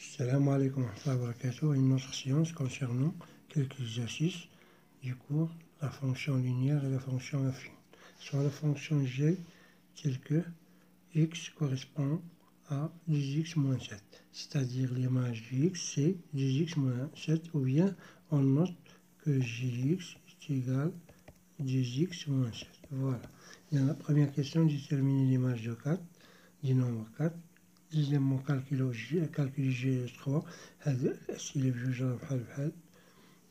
Salam alaikum wa rahmatullahi wa barakatuh. Une autre séance concernant quelques exercices du cours la fonction linéaire et la fonction affine. Soit la fonction g telle que x correspond à 10x moins 7. C'est-à-dire l'image du x c'est 10x moins 7 ou bien on note que gx est égal à 10x moins 7. Voilà. Et la première question, déterminer l'image de 4, du nombre 4. Deuxièmement, calculer G3. هذا الأسئلة بجوج راه بحال بحال.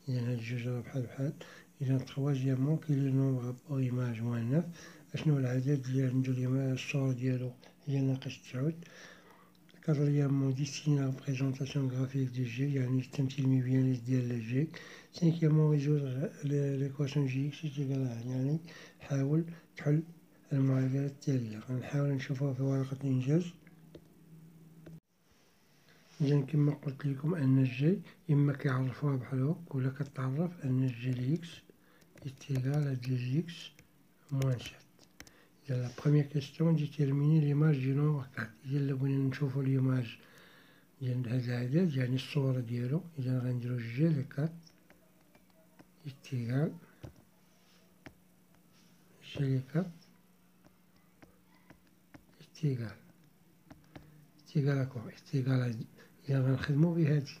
إذا هاد الجوج راه بحال بحال. إذا troisièmement, quel est le nombre rapport image moins 9. أشنو العدد اللي عندو الصورة ديالو هي ناقص 9. Quatrièmement, dessiner la représentation graphique de G, يعني التمثيل المبياني ديال G. Cinquièmement, résoudre l'équation Gx est égal à 1. يعني حاول تحل المعادلة التالية. غنحاول نشوفوها في ورقة الإنجاز. إذا كما قلت لكم أن الجي إما كيعرفوها بحال هاك ولا كتعرف أن الجي لإكس إتيغال à 2x moins 7. إذا لا بروميير كيستيون ديتيرميني ليماج دو نومبر 4. إذا إلا بغينا نشوفو ليماج ديال هاد العدد يعني الصورة ديالو، إذا غنديرو جي ل 4 إتيغال جي ل 4 إتيغال أكو إتيغال إذا غنخدمو بهادي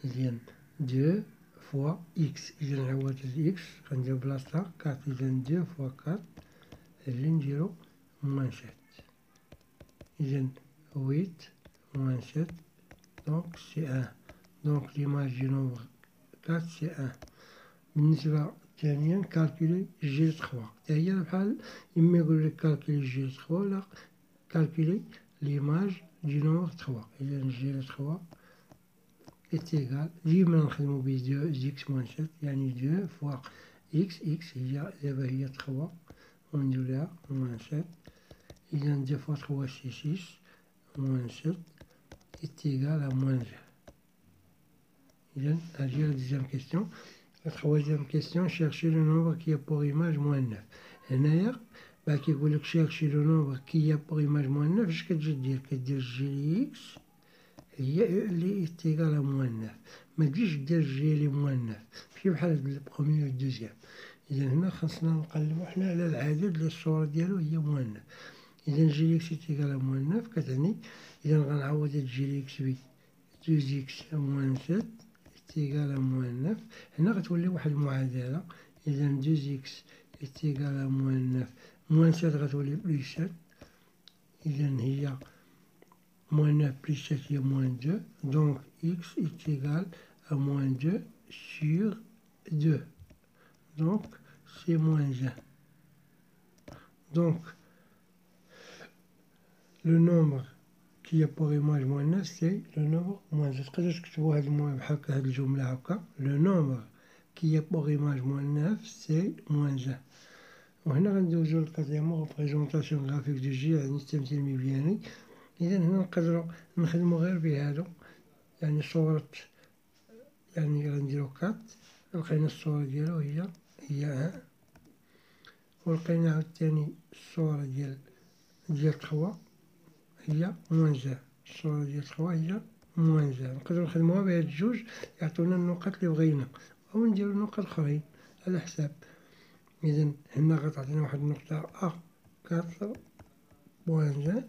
إذا 2 فوا إكس. إذا نعوض الإكس غندير بلاصتها 4. إذا 2 فوا 4 اللي نديرو موان 7. إذا 8 موان 7 دونك سي 1. دونك ليماج دو نومبر 4 سي 1. بالنسبة ثانيا كالكولي جي 3 حتى هي بحال إما يقولك كالكولي جي 3 ولا كالكولي ليماج دو نومبر 3. إذا جي 3 est égal, ديما نخدمو ب 2 x moins 7 يعني 2 فوا x هي دابا هي 3 ونديرو ليها moins 7. إذا 2 فوا 3 سي 6 moins 7 est égal à moins 1. إذا هادي هي la deuxième question. La troisième question, chercher le nombre qui a pour image moins 9. هنايا بعد كيقولك chercher le nombre qui a pour image moins 9. اش كتجي كدير جي x هي اللي إتيغال à moins 9. ما تجيش دير جي لي موان 9 ماشي بحال البروميير والدوزيام. إذا هنا خاصنا نقلبو حنا على العدد اللي الصورة ديالو هي موان 9. إذا جي إكس إتيغال à moins 9 كتعني إذا غنعوض هاد جي إكس ب 2 إكس موان 7 إتيغال à moins 9. هنا غتولي واحد المعادلة. إذا 2 إكس إتيغال à moins 9 موان 7 غتولي بليس 7. إذا هي moins 9 plus 7 est moins 2, donc x est égal à moins 2 sur 2. Donc, c'est moins 1. Donc, le nombre qui a pour image moins 9, c'est le nombre moins 1. Le nombre qui a pour image moins 9, c'est moins 1. وهنا غندوزو للكاتيام représentation graphique du G يعني التمثيل المبياني. إذا هنا نقدرو نخدمو غير بهادو يعني صورة يعني غنديرو 4 لقينا الصورة ديالو هي 1 ولقينا عاوتاني الصورة ديال 3 هي موان 1. الصورة ديال 3 هي موان 1. نقدرو نخدموها بهاد الجوج يعطونا النقط اللي بغينا أو نديرو نقط أخرين على حساب. إذا هنا غتعطينا واحد النقطة A4 موان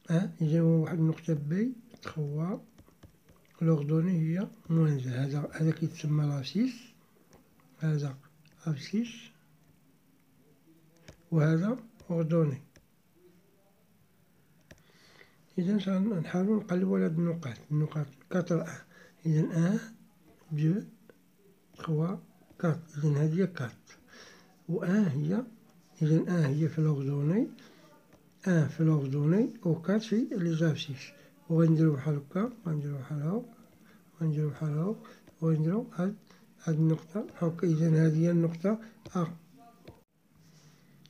1. إذا واحد النقطة بي 3 لوردوني هي موان 1. هذا كيتسمى لابسيس. هذا أبسيس وهذا أوردوني. إذا نحاولو نقلبو على هاد النقاط 4 1. إذا 1 2 3 4. إذا هادي هي 4 و 1 هي إذا 1 هي في لوردوني 1 في لوردوني و 4 في لي زابسيس. وغنديرو بحال هكا غنديرو بحال هاك وغنديرو بحال هاك وغنديرو هاد النقطة هاكا. إذا هادي هي النقطة أ.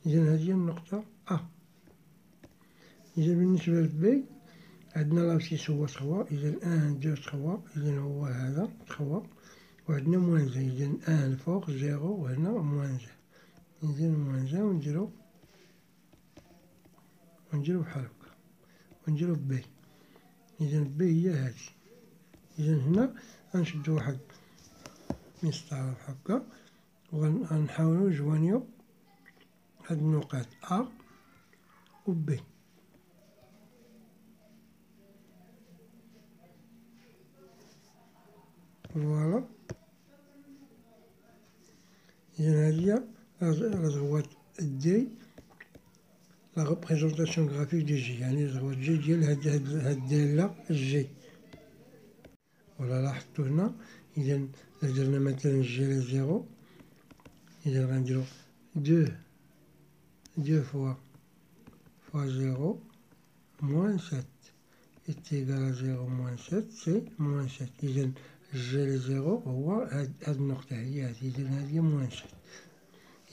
إذا هادي هي النقطة أ. إذا بالنسبة لبي عندنا لابسيس هو 3. إذا 1 2 3 إذا هو هذا 3 وعندنا موان 1. إذا 1 الفوق 0 وهنا موان 1. إذا موان 1 ونديرو بحال هكا ونديرو بي. إذا بي هي هادي. إذا هنا غنشدو واحد مسطرة هكا وغنحاولو نجوانيو هاد النقاط أ و ب. فوالا. إذا هادي هي لا زغوات دي لا ريبريزونطاسيون غرافيك دي جي، يعني زغوات جي ديال هاد الدالة جي. ولا لاحظتو هنا إذا درنا مثلا جي على زيرو، إذا غنديرو دو فوا زيرو موان سات est égal à 0 moins 7 c'est moins 7. إذا جي على زيرو هو هاد النقطة هي هادي، إذا هادي موان 7.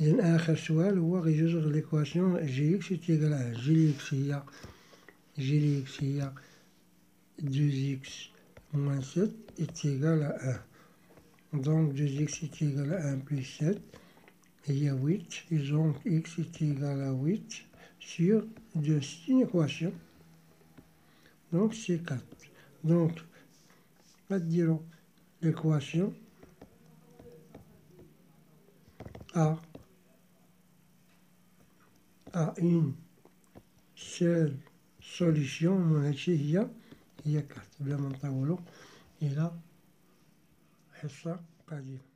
إذا آخر سؤال هو غيجوز ليكواسيون جي إكس est égal à 1. جي إكس هي 2x moins 7 est égal à 1. Donc 2x est égal à 1 plus 7 هي 8. Et donc x est égal à 8 sur 2. C'est une équation. Donc c'est 4. Donc, addirons l'équation A une seule solution. Il y a 4. بلا ما نطولو إلى حصة قادمة.